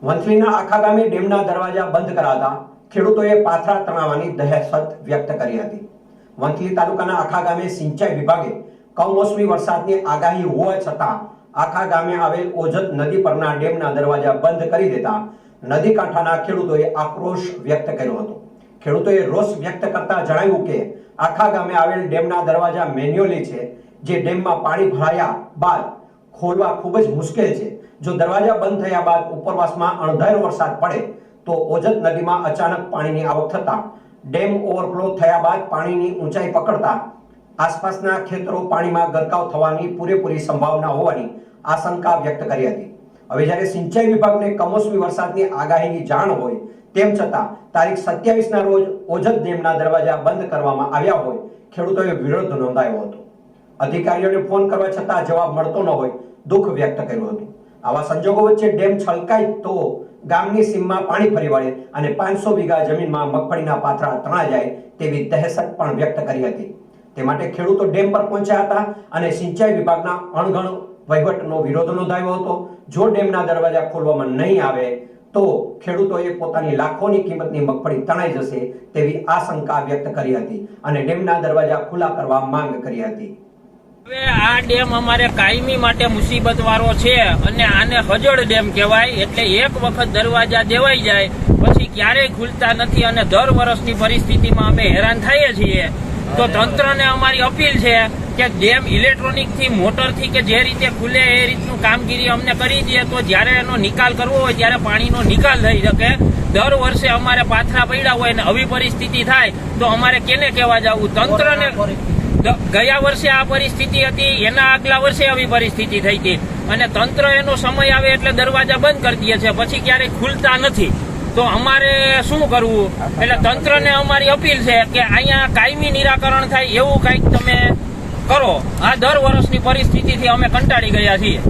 વંથલીના આખા ગામે ડેમના દરવાજા બંધ કરાતા ખેડૂતોએ પાથરા તણાવવાની દહેશત વ્યક્ત કરી હતી। વંથલી તાલુકાના આખા ગામે સિંચાઈ વિભાગે કમોસમી વરસાદની આગાહી હોવા છતાં આખા ગામે આવેલ ઓજત નદી પરના ડેમના દરવાજા બંધ કરી દેતા નદી કાંઠાના ખેડૂતોએ આક્રોશ વ્યક્ત કર્યો હતો। ખેડૂતોએ રોષ વ્યક્ત કરતા જણાવ્યું કે આખા ગામે આવેલ ડેમના દરવાજા મેન્યુઅલી છે, જે ડેમમાં પાણી ભરાયા બાદ ખોલવા ખૂબ જ મુશ્કેલ છે। જો દરવાજા બંધ થયા બાદ ઉપરવાસમાં અણધાર્યો વરસાદ પડે તો ઓજત નદીમાં અચાનક પાણીની આવક થતા ડેમ ઓવરફ્લો થયા બાદ પાણીની ઊંચાઈ પકડતા આસપાસના ખેતરો પાણીમાં ગરકાવ થવાની પૂરેપૂરી સંભાવના હોવાની આશંકા વ્યક્ત કરી હતી। હવે જ્યારે સિંચાઈ વિભાગને કમોસમી વરસાદની આગાહીની જાણ હોય તેમ છતાં તારીખ 27ના રોજ ઓજત ડેમના દરવાજા બંધ કરવામાં આવ્યા હોય ખેડૂતોએ વિરોધ નોંધાવ્યો હતો। અધિકારીઓને ફોન કરવા છતાં જવાબ મળતો ન હોય દુઃખ વ્યક્ત કર્યું હતું। આવા સંજોગો વચ્ચે ડેમ છલકાય તો ગામની સીમમાં પાણી ફરી વળે અને 500 વીઘા જમીનમાં મગફળીના પાથરા તણા જાય તેવી દહેશત પણ વ્યક્ત કરી હતી। તે માટે ખેડૂતો ડેમ પર પહોંચ્યા હતા અને સિંચાઈ વિભાગના અણઘડ વહીવટનો વિરોધ નોંધાવ્યો હતો। જો ડેમના દરવાજા ખોલવામાં નહીં આવે તો ખેડૂતોએ પોતાની લાખોની કિંમતની મગફળી તણાઈ જશે તેવી આશંકા વ્યક્ત કરી હતી અને ડેમના દરવાજા ખુલ્લા કરવા માંગ કરી હતી। હવે આ ડેમ અમારે કાયમી માટે મુસીબત વાળો છે અને આને હજળ ડેમ કહેવાય। એટલે એક વખત દરવાજા દેવાઈ જાય પછી ક્યારેય ખુલતા નથી અને દર વર્ષની પરિસ્થિતિમાં અમે હેરાન થઈએ છીએ। તો તંત્રને અમારી અપીલ છે કે ડેમ ઇલેક્ટ્રોનિક થી મોટર થી કે જે રીતે ખુલે એ રીતનું કામગીરી અમને કરી દે તો જયારે એનો નિકાલ કરવો હોય ત્યારે પાણીનો નિકાલ થઈ શકે। દર વર્ષે અમારે પાથરા પડ્યા હોય ને આવી પરિસ્થિતિ થાય તો અમારે કેને કહેવા જવું? તંત્રને ગયા વર્ષે આ પરિસ્થિતિ હતી, એના આગલા વર્ષે આવી પરિસ્થિતિ થઈ હતી અને તંત્ર એનો સમય આવે એટલે દરવાજા બંધ કરી દે છે, પછી ક્યારેય ખુલતા નથી। તો અમારે શું કરવું? એટલે તંત્રને અમારી અપીલ છે કે અહીંયા કાયમી નિરાકરણ થાય એવું કંઈક તમે કરો। આ દર વર્ષની પરિસ્થિતિથી અમે કંટાળી ગયા છીએ।